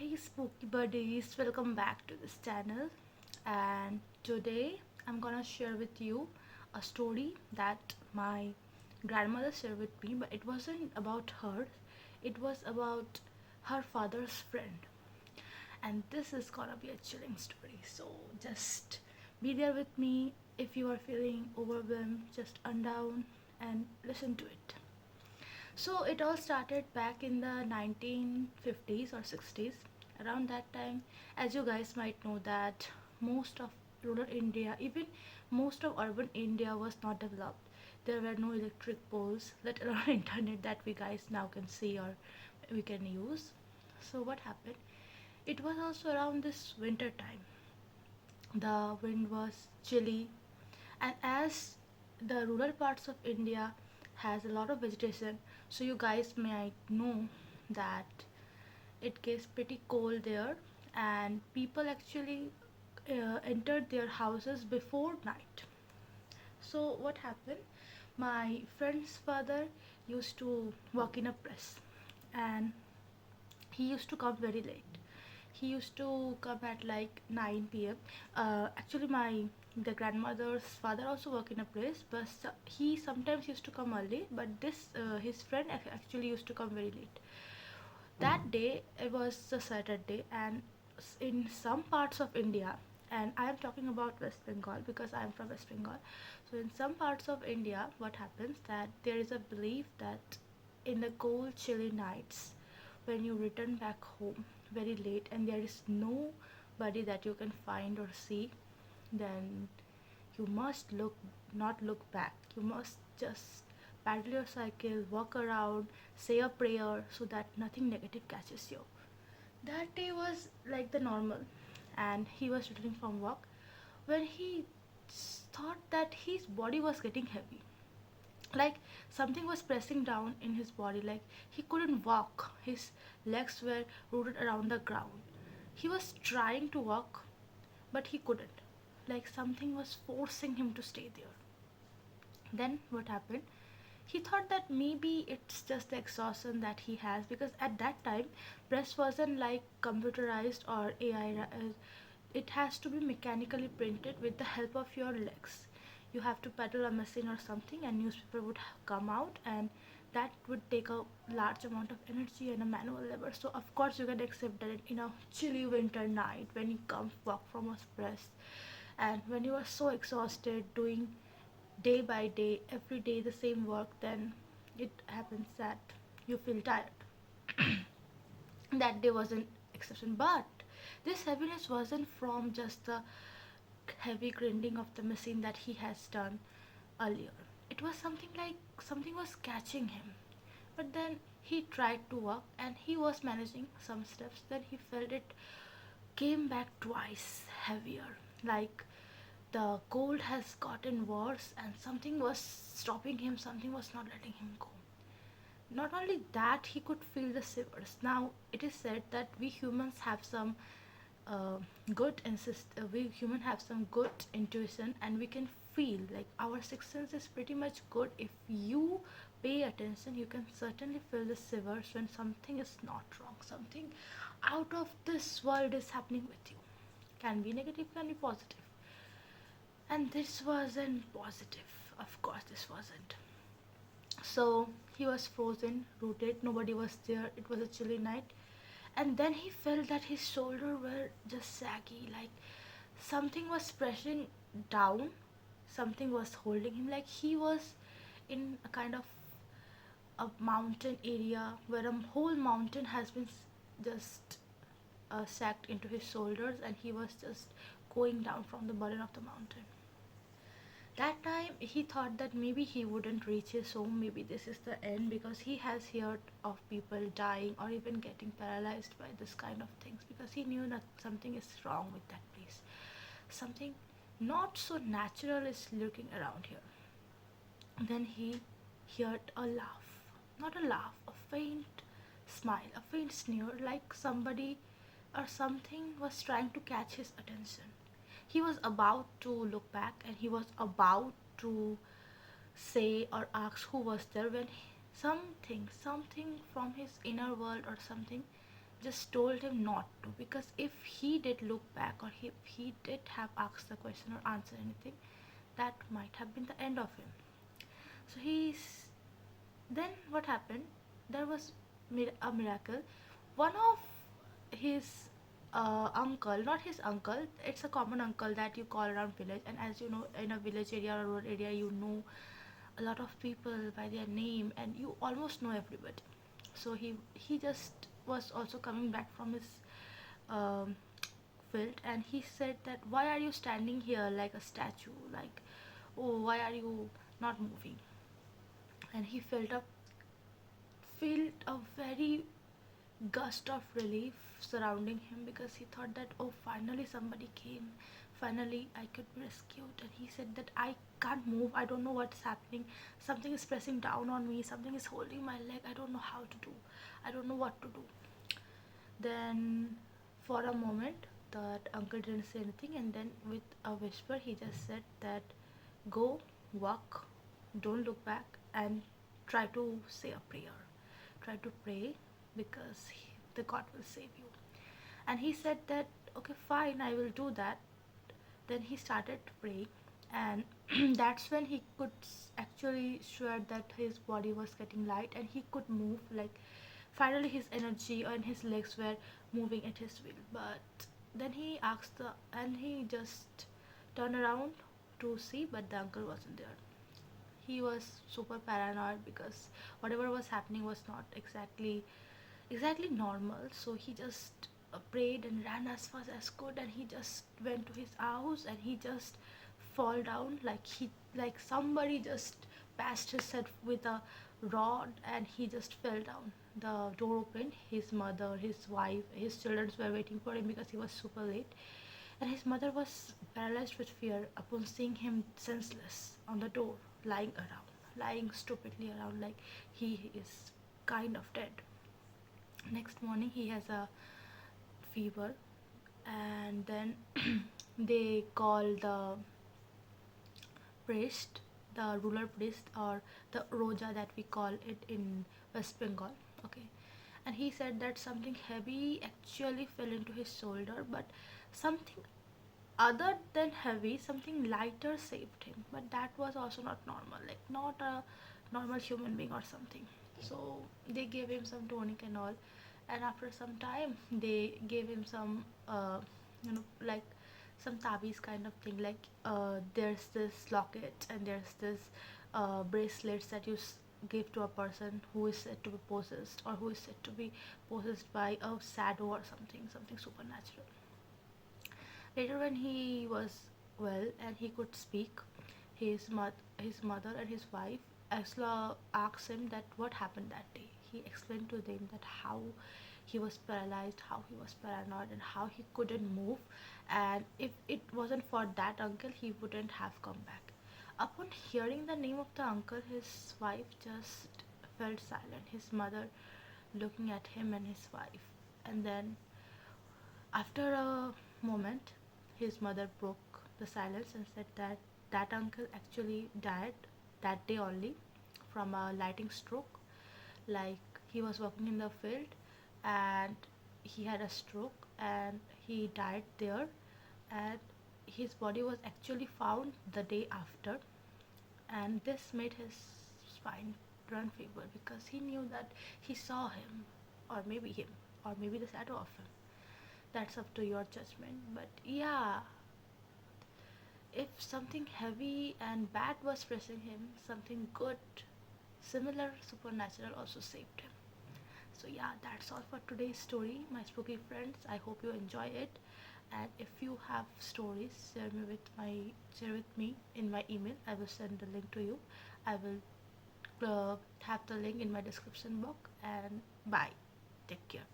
Hey spooky buddies, welcome back to this channel. And today I'm gonna share with you a story that my grandmother shared with me, but it wasn't about her, it was about her father's friend. And this is gonna be a chilling story, so just be there with me. If you are feeling overwhelmed, just undown and listen to it. So it all started back in the 1950s or 60s. Around that time, as you guys might know, that most of rural India, even most of urban India, was not developed. There were no electric poles, let alone internet that we guys now can see or we can use. So what happened? It was also around this winter time. The wind was chilly, and as the rural parts of India has a lot of vegetation, so you guys might know that it gets pretty cold there, and people actually entered their houses before night. So what happened, my friend's father used to work in a press, and he used to come very late. He used to come at like 9 p.m. Actually, my the grandmother's father also worked in a place, but he sometimes used to come early. But this his friend actually used to come very late. That day it was a Saturday, and in some parts of India, and I am talking about West Bengal because I am from West Bengal. So in some parts of India, what happens that there is a belief that in the cold, chilly nights, when you return back home very late and there is nobody that you can find or see, then you must not look back. You must just paddle your cycle, walk around, say a prayer so that nothing negative catches you. That day was like the normal, and he was returning from work when he thought that his body was getting heavy, like something was pressing down in his body, like he couldn't walk. His legs were rooted around the ground. He was trying to walk, but he couldn't, like something was forcing him to stay there. Then what happened, he thought that maybe it's just the exhaustion that he has, because at that time press wasn't like computerized or AI. It has to be mechanically printed with the help of your legs. You have to pedal a machine or something, and newspaper would come out, and that would take a large amount of energy and a manual labor. So of course you can accept that in a chilly winter night when you come walk from a press, and when you are so exhausted doing day by day every day the same work, then it happens that you feel tired. That day was an exception, but this heaviness wasn't from just the heavy grinding of the machine that he has done earlier. It was something like something was catching him. But then he tried to walk and he was managing some steps. Then he felt it came back twice heavier. Like the cold has gotten worse and something was stopping him, something was not letting him go. Not only that, he could feel the shivers. Now it is said that we humans have some uh, we human have some good intuition, and we can feel, like our sixth sense is pretty much good. If you pay attention, you can certainly feel the shivers when something is not wrong, something out of this world is happening with you. Can be negative, can be positive, and this wasn't positive. Of course this wasn't. So he was frozen, rooted, nobody was there, it was a chilly night. And then he felt that his shoulders were just saggy, like something was pressing down, something was holding him, like he was in a kind of a mountain area where a whole mountain has been just sacked into his shoulders, and he was just going down from the burden of the mountain. That time he thought that maybe he wouldn't reach his home, maybe this is the end, because he has heard of people dying or even getting paralyzed by this kind of things, because he knew that something is wrong with that place. Something not so natural is lurking around here. Then he heard a laugh. Not a laugh, a faint smile, a faint sneer, like somebody or something was trying to catch his attention. He was about to look back and he was about to say or ask who was there when something from his inner world or something just told him not to, because if he did look back, or if he did have asked the question or answered anything, that might have been the end of him. So he's then what happened? There was a miracle. One of his uncle, not his uncle, it's a common uncle that you call around village, and as you know, in a village area or rural area, you know a lot of people by their name, and you almost know everybody. So he just was also coming back from his um, field, and he said that, why are you standing here like a statue, like, oh, why are you not moving? And he felt a very gust of relief surrounding him, because he thought that, oh, finally somebody came, finally I could be rescued. And he said that, I can't move, I don't know what's happening, something is pressing down on me, something is holding my leg, I don't know how to do, I don't know what to do. Then for a moment that uncle didn't say anything, and then with a whisper he just said that, go, walk, don't look back, and try to say a prayer, try to pray, because the God will save you. And he said that, okay, fine, I will do that. Then he started to pray, and that's when he could actually swear that his body was getting light and he could move, like finally his energy and his legs were moving at his will. But then he asked the and he just turned around to see, but the uncle wasn't there. He was super paranoid, because whatever was happening was not exactly normal. So he just prayed and ran as fast as could, and he just went to his house, and he just fall down, like somebody just bashed his head with a rod, and he just fell down. The door opened, his mother, his wife, his children were waiting for him, because he was super late. And his mother was paralyzed with fear upon seeing him senseless on the door, lying stupidly around, like he is kind of dead. Next morning he has a fever, and then they call the priest, the ruler priest, or the roja that we call it in West Bengal. Okay. And he said that something heavy actually fell into his shoulder, but something other than heavy, something lighter saved him. But that was also not normal, like not a normal human being or something. So they gave him some tonic and all, and after some time they gave him some like some tabiz kind of thing, like there's this locket and there's this bracelets that you give to a person who is said to be possessed, or who is said to be possessed by a shadow or something supernatural. Later, when he was well and he could speak, his mother and his wife asked him that what happened that day. He explained to them that how he was paralyzed, how he was paranoid, and how he couldn't move. And if it wasn't for that uncle, he wouldn't have come back. Upon hearing the name of the uncle, his wife just felt silent. His mother looking at him and his wife, and then after a moment, his mother broke the silence and said that that uncle actually died that day only from a lightning stroke. Like he was working in the field and he had a stroke and he died there, and his body was actually found the day after, and this made his spine run fever, because he knew that he saw him, or maybe the shadow of him. That's up to your judgment. But yeah, if something heavy and bad was pressing him, something good, similar, supernatural also saved him. So yeah, that's all for today's story, my spooky friends. I hope you enjoy it. And if you have stories, share with me in my email. I will send the link to you. I will have the link in my description box. And bye. Take care.